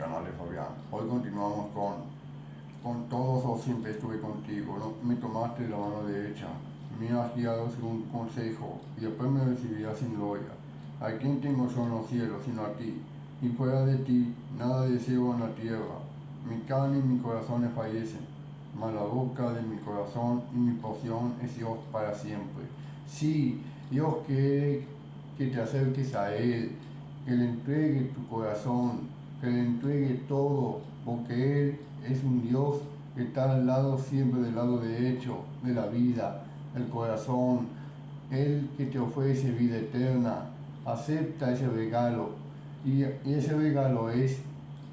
canal de Fabián. Hoy continuamos con todos o siempre estuve contigo, ¿no? Me tomaste la mano derecha, me has guiado según tu consejo y después me recibirás sin gloria. ¿A quién tengo yo en los cielos sino a ti? Y fuera de ti nada deseo en la tierra. Mi carne y mi corazón desfallecen, mas la boca de mi corazón y mi porción es Dios para siempre. Sí, Dios quiere que te acerques a Él, que le entregue tu corazón, que le entregue todo, porque Él es un Dios que está al lado siempre del lado derecho de la vida, el corazón, Él que te ofrece vida eterna. Acepta ese regalo y ese regalo es: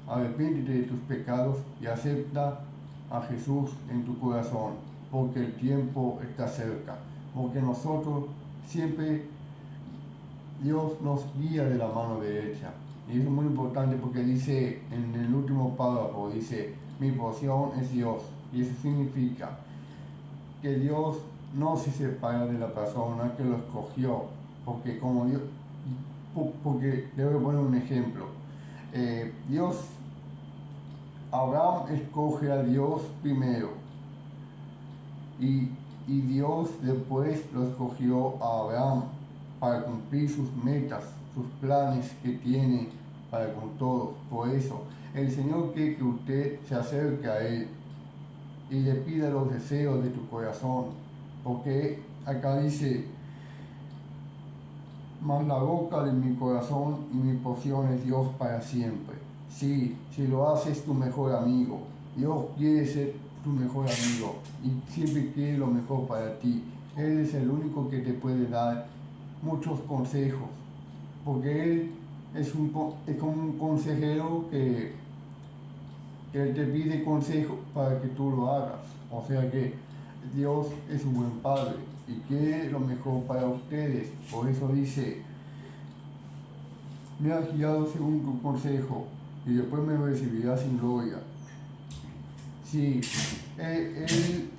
arrepéntete de tus pecados y acepta a Jesús en tu corazón, porque el tiempo está cerca, porque nosotros siempre Dios nos guía de la mano derecha. Y eso es muy importante porque dice en el último párrafo, dice, mi porción es Dios. Y eso significa que Dios no se separa de la persona que lo escogió. Porque como Dios, porque le voy a poner un ejemplo. Abraham escoge a Dios primero. Y Dios después lo escogió a Abraham para cumplir sus metas, sus planes que tiene para con todos. Por eso, el Señor quiere que usted se acerque a Él y le pida los deseos de tu corazón. Porque acá dice, mas la boca de mi corazón y mi porción es Dios para siempre. Sí, si lo haces tu mejor amigo, Dios quiere ser tu mejor amigo y siempre quiere lo mejor para ti. Él es el único que te puede dar muchos consejos, porque Él es como un consejero que Él te pide consejos para que tú lo hagas. O sea que Dios es un buen Padre y quiere lo mejor para ustedes. Por eso dice, me has guiado según tu consejo y después me recibirás sin gloria. Sí, eso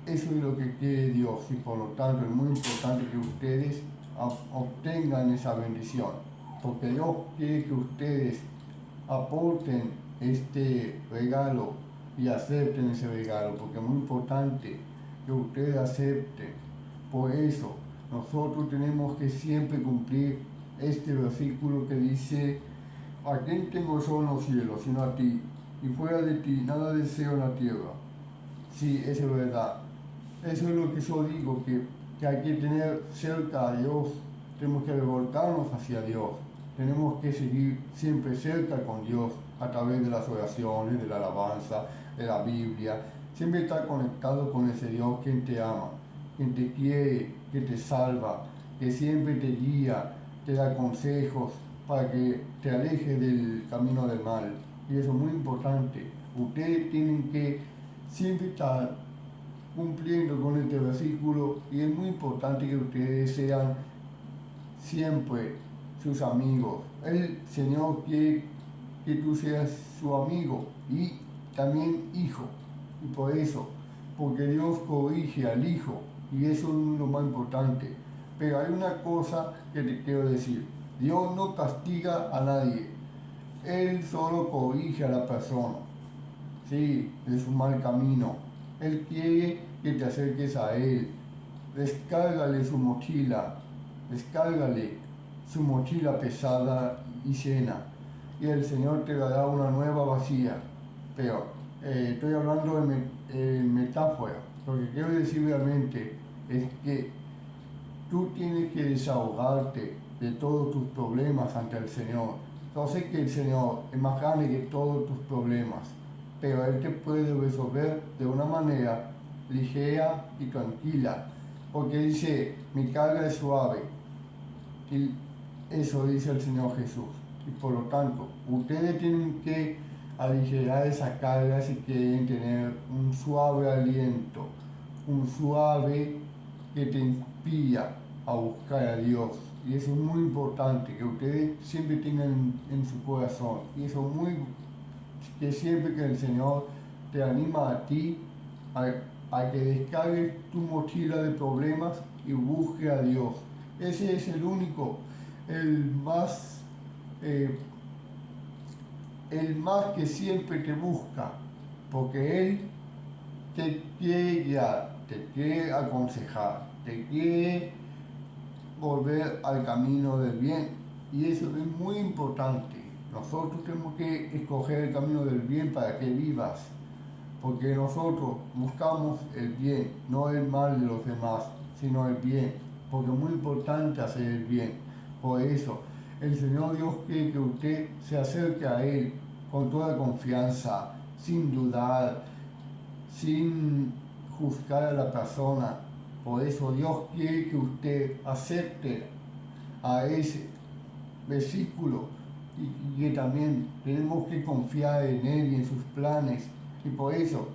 es lo que quiere Dios y por lo tanto es muy importante que ustedes obtengan esa bendición, porque Dios quiere que ustedes aporten este regalo y acepten ese regalo, porque es muy importante que ustedes acepten. Por eso nosotros tenemos que siempre cumplir este versículo que dice, ¿a quién tengo yo en los cielos sino a ti? Y fuera de ti nada deseo en la tierra. Sí, eso es verdad. Eso es lo que yo digo, que hay que tener cerca a Dios. Tenemos que revolcarnos hacia Dios. Tenemos que seguir siempre cerca con Dios a través de las oraciones, de la alabanza, de la Biblia. Siempre estar conectado con ese Dios quien te ama, quien te quiere, que te salva, que siempre te guía, te da consejos para que te alejes del camino del mal. Y eso es muy importante. Ustedes tienen que siempre estar cumpliendo con este versículo y es muy importante que ustedes sean siempre sus amigos. El Señor quiere que tú seas su amigo y también hijo. Y por eso, porque Dios corrige al hijo y eso es lo más importante. Pero hay una cosa que te quiero decir. Dios no castiga a nadie. Él solo corrige a la persona, sí, de su mal camino. Él quiere que te acerques a Él. Descárgale su mochila, descárgale su mochila pesada y llena. Y el Señor te dará una nueva vacía. Pero estoy hablando en metáfora. Lo que quiero decir realmente es que tú tienes que desahogarte de todos tus problemas ante el Señor. Yo sé que el Señor es más grande que todos tus problemas, pero Él te puede resolver de una manera ligera y tranquila, porque dice, mi carga es suave, y eso dice el Señor Jesús. Y por lo tanto, ustedes tienen que aligerar esa carga si quieren tener un suave aliento, un suave que te inspira a buscar a Dios. Y eso es muy importante, que ustedes siempre tengan en su corazón. Y eso es muy, que siempre que el Señor te anima a ti a que descargues tu mochila de problemas y busque a Dios. Ese es el único, el más el más que siempre te busca, porque Él te quiere guiar, te quiere aconsejar, te quiere volver al camino del bien. Y eso es muy importante. Nosotros tenemos que escoger el camino del bien para que vivas, porque nosotros buscamos el bien, no el mal de los demás, sino el bien, porque es muy importante hacer el bien. Por eso, el Señor Dios quiere que usted se acerque a Él con toda confianza, sin dudar, sin juzgar a la persona. Por eso Dios quiere que usted acepte a ese versículo y que también tenemos que confiar en Él y en sus planes. Y por eso,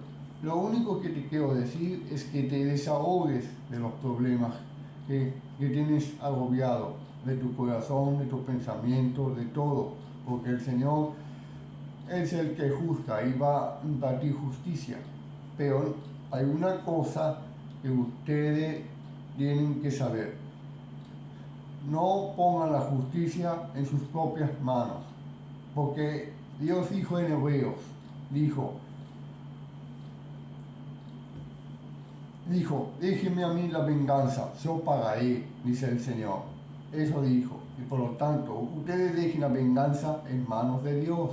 lo único que te quiero decir es que te desahogues de los problemas que tienes agobiado, de tu corazón, de tus pensamientos, de todo, porque el Señor es el que juzga y va a impartir justicia. Pero hay una cosa que ustedes tienen que saber: no pongan la justicia en sus propias manos, porque Dios dijo en Hebreos, dijo, déjeme a mí la venganza, yo pagaré, dice el Señor. Eso dijo, y por lo tanto, ustedes dejen la venganza en manos de Dios,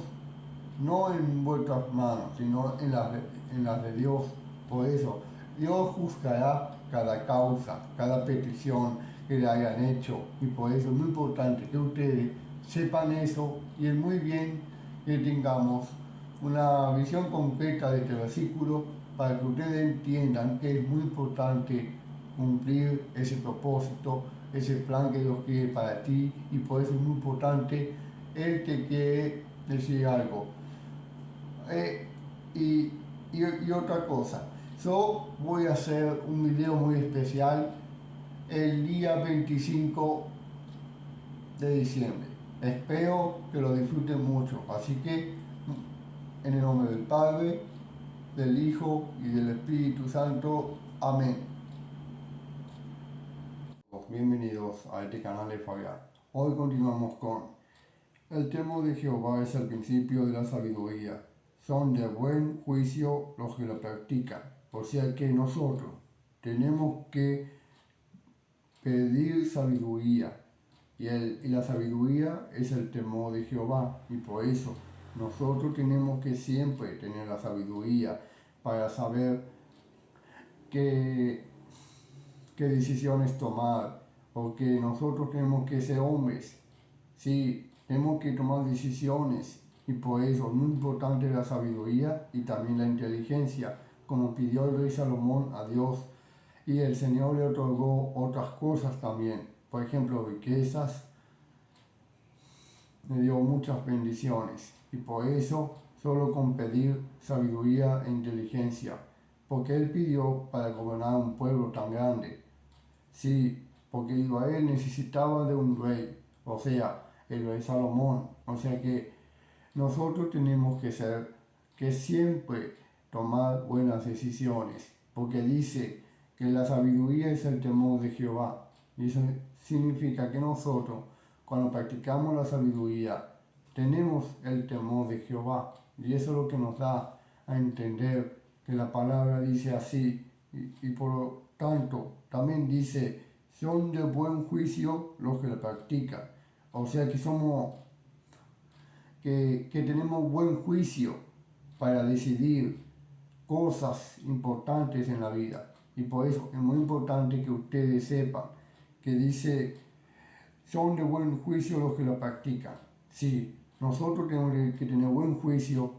no en vuestras manos, sino en las de Dios. Por eso, Dios juzgará cada causa, cada petición que le hayan hecho, y por eso es muy importante que ustedes sepan eso, y es muy bien que tengamos una visión concreta de este versículo para que ustedes entiendan que es muy importante cumplir ese propósito, ese plan que Dios quiere para ti, y por eso es muy importante. Él te quiere decir algo. Y otra cosa, yo voy a hacer un video muy especial el día 25 de diciembre. Espero que lo disfruten mucho. Así que, en el nombre del Padre, del Hijo y del Espíritu Santo. Amén. Bienvenidos a este canal de Fabián. Hoy continuamos con: el temor de Jehová es el principio de la sabiduría. Son de buen juicio los que lo practican. O sea que nosotros tenemos que pedir sabiduría. Y la sabiduría es el temor de Jehová. Y por eso nosotros tenemos que siempre tener la sabiduría para saber qué decisiones tomar. Porque nosotros tenemos que ser hombres. Sí, tenemos que tomar decisiones. Y por eso es muy importante la sabiduría y también la inteligencia, como pidió el rey Salomón a Dios. Y el Señor le otorgó otras cosas también. Por ejemplo, riquezas, le dio muchas bendiciones. Y por eso, solo con pedir sabiduría e inteligencia, porque Él pidió para gobernar un pueblo tan grande. Sí, porque Israel necesitaba de un rey, o sea, el rey Salomón. O sea que nosotros tenemos que siempre tomar buenas decisiones, porque dice que la sabiduría es el temor de Jehová. Y eso significa que nosotros, cuando practicamos la sabiduría, tenemos el temor de Jehová. Y eso es lo que nos da a entender que la palabra dice así. Y por lo tanto, también dice, son de buen juicio los que la practican. O sea que que tenemos buen juicio para decidir cosas importantes en la vida. Y por eso es muy importante que ustedes sepan que dice, son de buen juicio los que lo practican. Sí, nosotros tenemos que tener buen juicio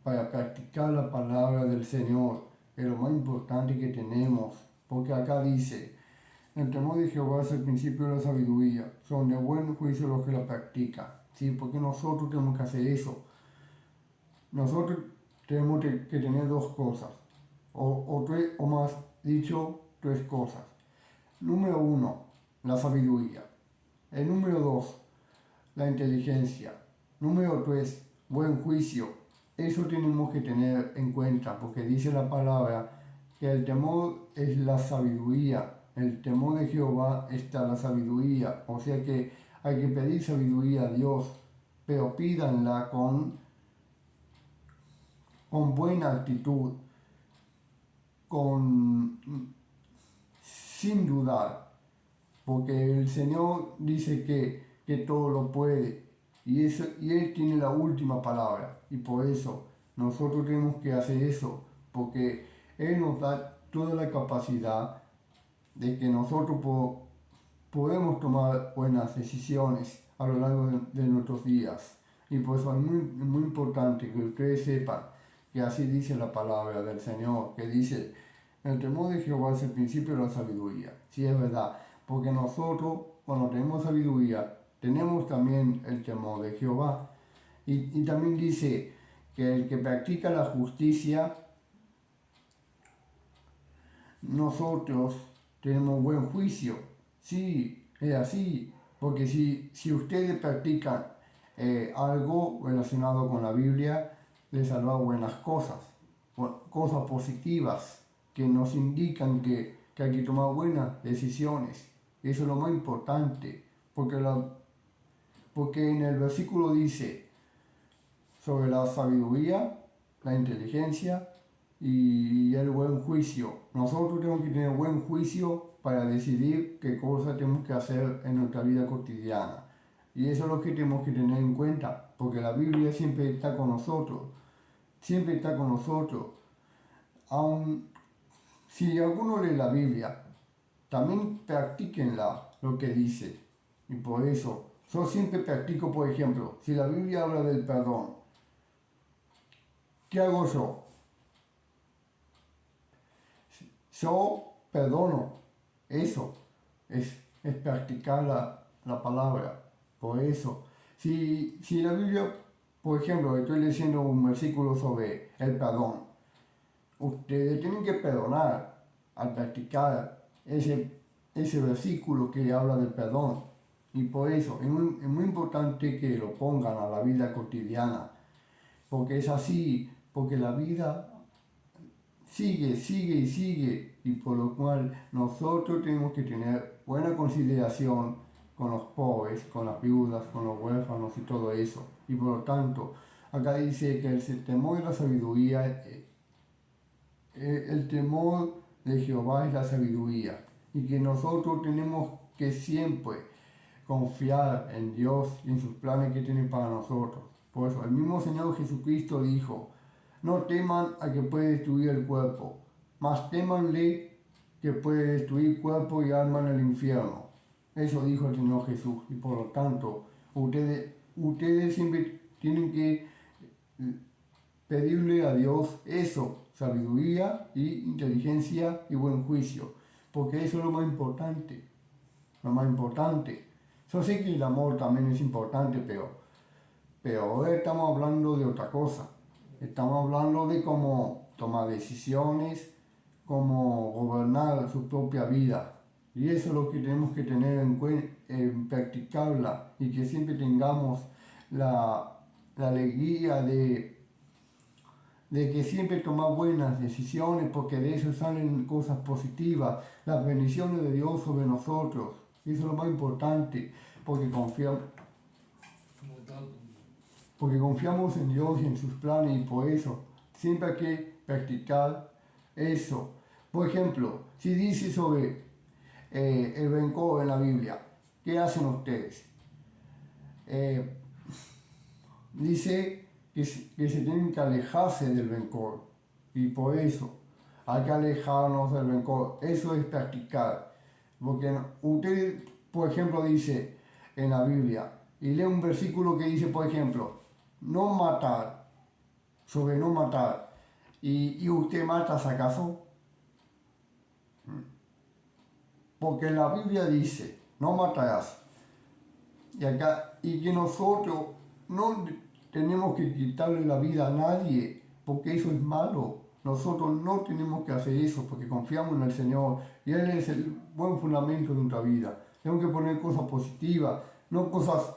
para practicar la palabra del Señor. Es lo más importante que tenemos, porque acá dice, el temor de Jehová es el principio de la sabiduría. Son de buen juicio los que lo practican. Sí, porque nosotros tenemos que hacer eso. Nosotros tenemos que tener dos cosas, o más dicho, tres cosas. Número 1, la sabiduría. El número 2, la inteligencia. Número 3, buen juicio. Eso tenemos que tener en cuenta, porque dice la palabra que el temor es la sabiduría. El temor de Jehová está la sabiduría. O sea que hay que pedir sabiduría a Dios, pero pídanla con con buena actitud, sin dudar, porque el Señor dice que todo lo puede y Él tiene la última palabra, y por eso nosotros tenemos que hacer eso, porque Él nos da toda la capacidad de que nosotros podemos tomar buenas decisiones a lo largo de nuestros días. Y por eso es muy importante que ustedes sepan que así dice la palabra del Señor, que dice: el temor de Jehová es el principio de la sabiduría. Sí, es verdad, porque nosotros cuando tenemos sabiduría tenemos también el temor de Jehová. Y también dice que el que practica la justicia, nosotros tenemos buen juicio. Sí, es así, porque si ustedes practican algo relacionado con la Biblia, les hará buenas cosas, cosas positivas que nos indican que hay que tomar buenas decisiones. Eso es lo más importante, porque en el versículo dice sobre la sabiduría, la inteligencia y el buen juicio. Nosotros tenemos que tener buen juicio para decidir qué cosas tenemos que hacer en nuestra vida cotidiana. Y eso es lo que tenemos que tener en cuenta, porque la Biblia siempre está con nosotros, siempre está con nosotros. Aun si alguno lee la Biblia, también practíquenla lo que dice. Y por eso, yo siempre practico, por ejemplo, si la Biblia habla del perdón, ¿qué hago yo? Yo perdono. Eso es practicar la palabra. Por eso, si la Biblia, por ejemplo, estoy leyendo un versículo sobre el perdón, ustedes tienen que perdonar al practicar ese versículo que habla del perdón. Y por eso es muy importante que lo pongan a la vida cotidiana, porque es así, porque la vida sigue y sigue, y por lo cual nosotros tenemos que tener buena consideración con los pobres, con las viudas, con los huérfanos y todo eso. Y por lo tanto, acá dice que el temor de la sabiduría, el temor de Jehová es la sabiduría, y que nosotros tenemos que siempre confiar en Dios y en sus planes que tiene para nosotros. Por eso el mismo Señor Jesucristo dijo: no teman a que puede destruir el cuerpo, mas temanle que puede destruir cuerpo y alma en el infierno. Eso dijo el Señor Jesús, y por lo tanto ustedes siempre tienen que pedirle a Dios eso, sabiduría y inteligencia y buen juicio, porque eso es lo más importante, lo más importante. Yo sé que el amor también es importante, pero ahora estamos hablando de otra cosa. Estamos hablando de cómo tomar decisiones, cómo gobernar su propia vida. Y eso es lo que tenemos que tener en cuenta, practicarla, y que siempre tengamos la alegría de que siempre tomar buenas decisiones, porque de eso salen cosas positivas, las bendiciones de Dios sobre nosotros. Eso es lo más importante, porque confiamos en Dios y en sus planes, y por eso siempre hay que practicar eso. Por ejemplo, si dice sobre el rencor en la Biblia, ¿qué hacen ustedes? Dice que se tienen que alejarse del rencor, y por eso hay que alejarnos del rencor. Eso es practicar, porque usted, por ejemplo, dice en la Biblia, y lee un versículo que dice, por ejemplo, no matar, sobre no matar, y usted mata, ¿acaso? Porque la Biblia dice, no matarás, y que nosotros no tenemos que quitarle la vida a nadie, porque eso es malo. Nosotros no tenemos que hacer eso, porque confiamos en el Señor, y Él es el buen fundamento de nuestra vida. Tenemos que poner cosas positivas, no cosas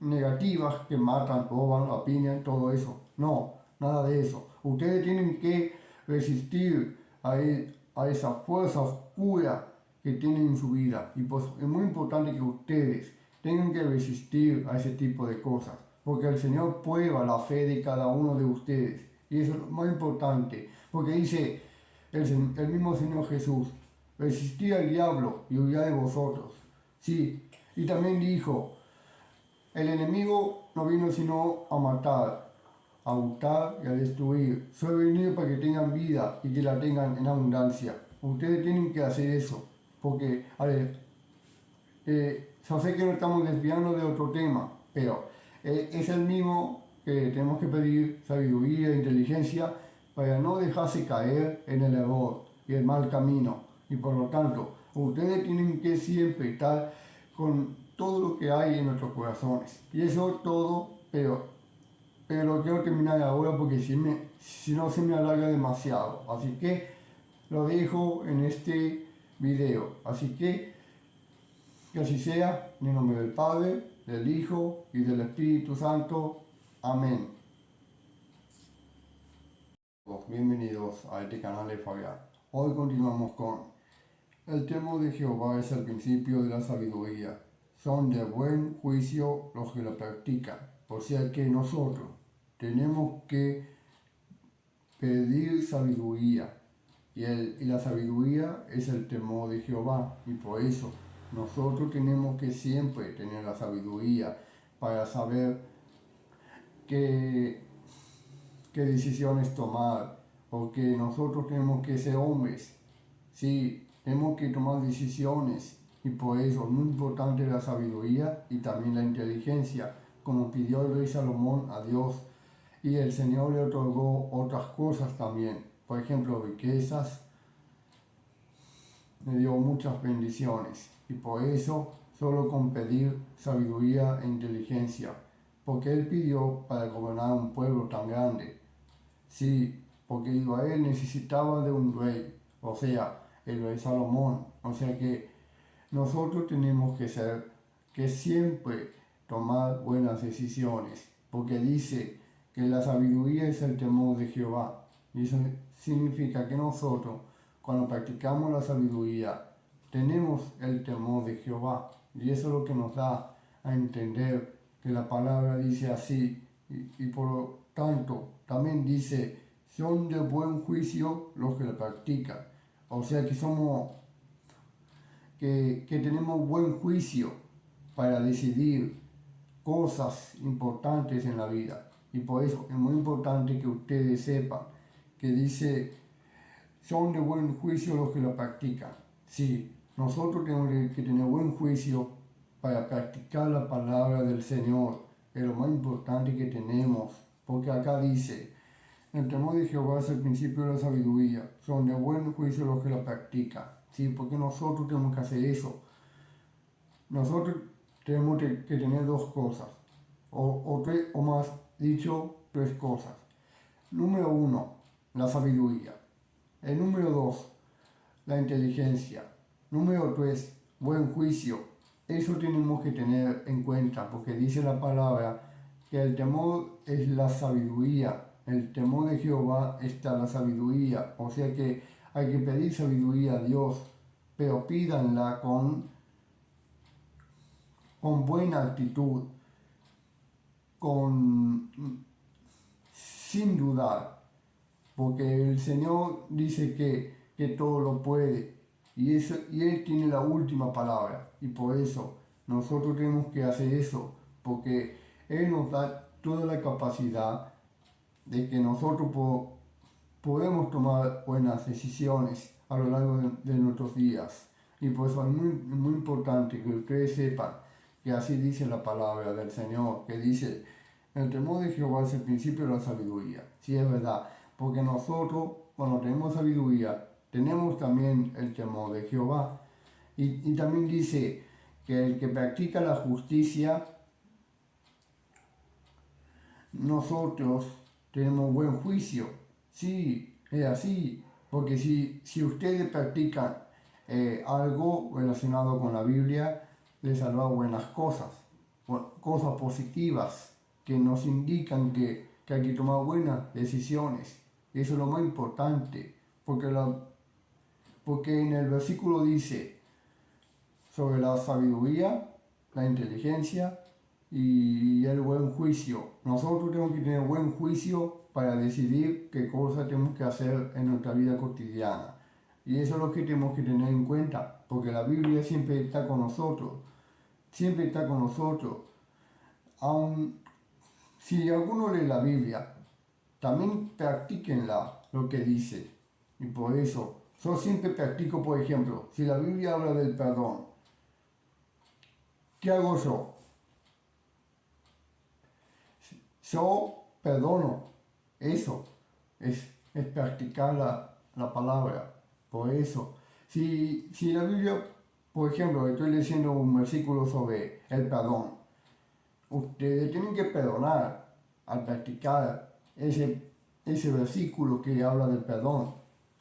negativas que matan, roban, apiñan, todo eso. No, nada de eso. Ustedes tienen que resistir a esa fuerza oscura que tienen en su vida, y pues es muy importante que ustedes tengan que resistir a ese tipo de cosas, porque el Señor prueba la fe de cada uno de ustedes, Y eso es lo más importante, porque dice el mismo Señor Jesús, resistid al diablo y huirá de vosotros. Sí, y también dijo, el enemigo no vino sino a matar, a hurtar y a destruir. Soy venido para que tengan vida y que la tengan en abundancia. Ustedes tienen que hacer eso, porque, a ver, yo sé que nos estamos desviando de otro tema, pero es el mismo que tenemos que pedir sabiduría e inteligencia para no dejarse caer en el error y el mal camino. Y por lo tanto, ustedes tienen que siempre estar con todo lo que hay en nuestros corazones. Y eso todo, pero quiero terminar ahora porque si no se me alarga demasiado. Así que lo dejo en este video. Así que así sea, en el nombre del Padre, del Hijo y del Espíritu Santo. Amén. Bienvenidos a este canal de Fabián. Hoy continuamos con el temor de Jehová es el principio de la sabiduría. Son de buen juicio los que lo practican. O sea que nosotros tenemos que pedir sabiduría. Y la sabiduría es el temor de Jehová. Y por eso nosotros tenemos que siempre tener la sabiduría para saber qué decisiones tomar. Porque nosotros tenemos que ser hombres. Sí, tenemos que tomar decisiones. Y por eso es muy importante la sabiduría y también la inteligencia, como pidió el rey Salomón a Dios. Y el Señor le otorgó otras cosas también. Por ejemplo, riquezas, me dio muchas bendiciones. Y por eso, solo con pedir sabiduría e inteligencia. Porque Él pidió para gobernar un pueblo tan grande. Sí, porque Israel necesitaba de un rey. O sea, el rey Salomón. O sea que nosotros tenemos que siempre tomar buenas decisiones. Porque dice que la sabiduría es el temor de Jehová. Y eso significa que nosotros, cuando practicamos la sabiduría, tenemos el temor de Jehová. Y eso es lo que nos da a entender que la palabra dice así. Y por lo tanto, también dice, son de buen juicio los que la practican. O sea que que tenemos buen juicio para decidir cosas importantes en la vida. Y por eso es muy importante que ustedes sepan que dice, son de buen juicio los que lo practican. Sí, nosotros tenemos que tener buen juicio para practicar la palabra del Señor. Es lo más importante que tenemos, porque acá dice, el temor de Jehová es el principio de la sabiduría. Son de buen juicio los que lo practican. Sí, porque nosotros tenemos que hacer eso. Nosotros tenemos que tener dos cosas, o tres, o más dicho, tres cosas. Número uno, la sabiduría. El número dos, la inteligencia. Número tres, buen juicio. Eso tenemos que tener en cuenta, porque dice la palabra que el temor es la sabiduría. El temor de Jehová está la sabiduría. O sea que hay que pedir sabiduría a Dios, pero pídanla con buena actitud, sin dudar, porque el Señor dice que todo lo puede y Él tiene la última palabra, y por eso nosotros tenemos que hacer eso, porque Él nos da toda la capacidad de que nosotros podemos tomar buenas decisiones a lo largo de nuestros días. Y por eso es muy importante que ustedes sepan que así dice la palabra del Señor, que dice, el temor de Jehová es el principio de la sabiduría. Sí, es verdad, porque nosotros cuando tenemos sabiduría, tenemos también el temor de Jehová. Y también dice que el que practica la justicia, nosotros tenemos buen juicio. Sí, es así, porque si ustedes practican algo relacionado con la Biblia, les hará buenas cosas, cosas positivas que nos indican que hay que tomar buenas decisiones. Eso es lo más importante, porque en el versículo dice sobre la sabiduría, la inteligencia y el buen juicio. Nosotros tenemos que tener buen juicio para decidir qué cosas tenemos que hacer en nuestra vida cotidiana. Y eso es lo que tenemos que tener en cuenta, porque la Biblia siempre está con nosotros, siempre está con nosotros. Aun si alguno lee la Biblia, también practíquenla lo que dice. Y por eso, yo siempre practico, por ejemplo, si la Biblia habla del perdón, ¿qué hago yo? Yo perdono. Eso es practicar la palabra. Por eso, si la Biblia, por ejemplo, estoy leyendo un versículo sobre el perdón, ustedes tienen que perdonar al practicar ese versículo que habla del perdón.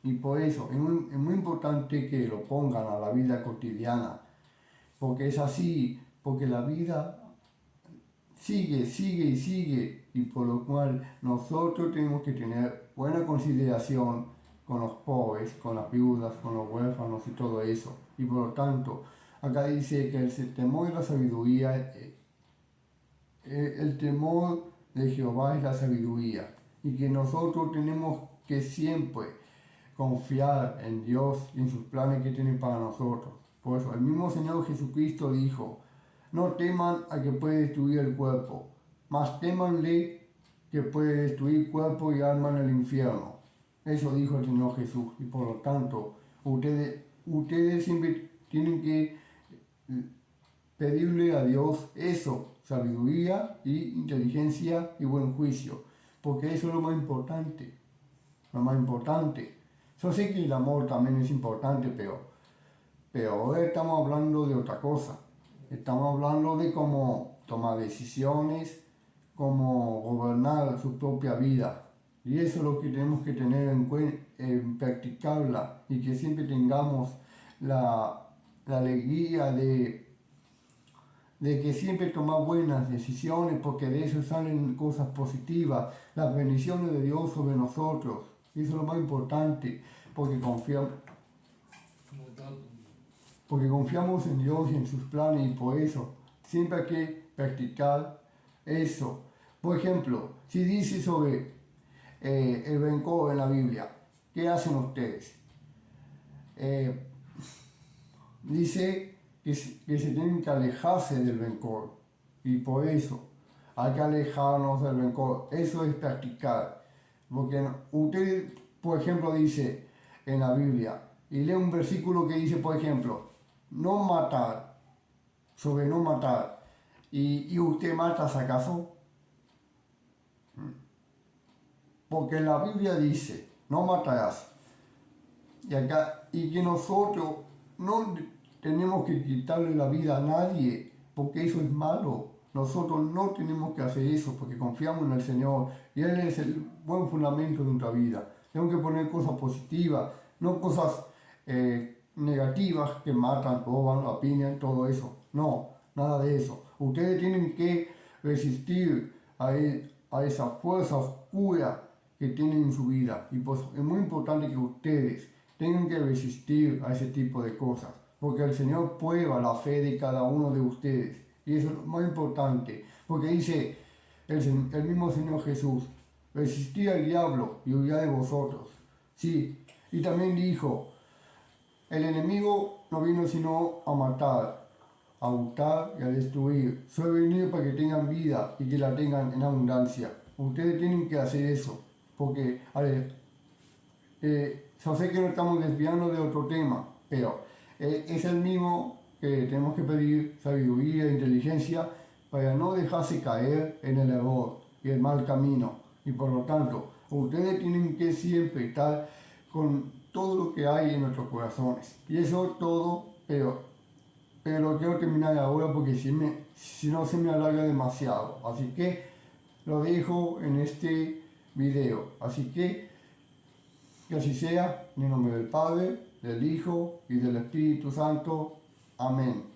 Y por eso es muy importante que lo pongan a la vida cotidiana, porque es así, porque la vida sigue, sigue y sigue, y por lo cual nosotros tenemos que tener buena consideración con los pobres, con las viudas, con los huérfanos y todo eso. Y por lo tanto, acá dice que el temor y la sabiduría, el temor de Jehová es la sabiduría, y que nosotros tenemos que siempre confiar en Dios y en sus planes que tienen para nosotros. Por eso, el mismo Señor Jesucristo dijo: no teman a que puede destruir el cuerpo, mas témanle que puede destruir cuerpo y alma en el infierno. Eso dijo el Señor Jesús. Y por lo tanto, ustedes siempre tienen que pedirle a Dios eso, sabiduría y inteligencia y buen juicio, porque eso es lo más importante, lo más importante. Yo sé que el amor también es importante, pero ahora estamos hablando de otra cosa. Estamos hablando de cómo tomar decisiones, cómo gobernar su propia vida. Y eso es lo que tenemos que tener en cuenta, practicarla, y que siempre tengamos la alegría de que siempre tomar buenas decisiones, porque de eso salen cosas positivas, las bendiciones de Dios sobre nosotros. Y eso es lo más importante, porque confiamos en Dios y en sus planes, y por eso siempre hay que practicar eso. Por ejemplo, si dice sobre el rencor en la Biblia, ¿qué hacen ustedes? Dice que se tienen que alejarse del rencor, y por eso hay que alejarnos del rencor. Eso es practicar, porque usted, por ejemplo, dice en la Biblia, y lee un versículo que dice, por ejemplo, no matar, sobre no matar, y usted mata, ¿acaso? Porque la Biblia dice, no matarás, y que nosotros no tenemos que quitarle la vida a nadie, porque eso es malo. Nosotros no tenemos que hacer eso, porque confiamos en el Señor, y Él es el buen fundamento de nuestra vida. Tenemos que poner cosas positivas, no cosas negativas que matan, roban, apiñan, todo eso. No, nada de eso. Ustedes tienen que resistir a esa fuerza oscura que tienen en su vida. Y pues es muy importante que ustedes tengan que resistir a ese tipo de cosas, porque el Señor prueba la fe de cada uno de ustedes. Y eso es lo más importante, porque dice el mismo Señor Jesús: resistid al diablo y huirá de vosotros. Sí, y también dijo: el enemigo no vino sino a matar, a hurtar y a destruir. Yo he venido para que tengan vida y que la tengan en abundancia. Ustedes tienen que hacer eso, porque, yo sé que nos estamos desviando de otro tema, pero es el mismo que tenemos que pedir sabiduría e inteligencia para no dejarse caer en el error y el mal camino. Y por lo tanto, ustedes tienen que siempre estar con todo lo que hay en nuestros corazones. Y eso todo, pero quiero terminar ahora, porque si no se me alarga demasiado. Así que lo dejo en este video. Así que así sea, en el nombre del Padre, del Hijo y del Espíritu Santo. Amén.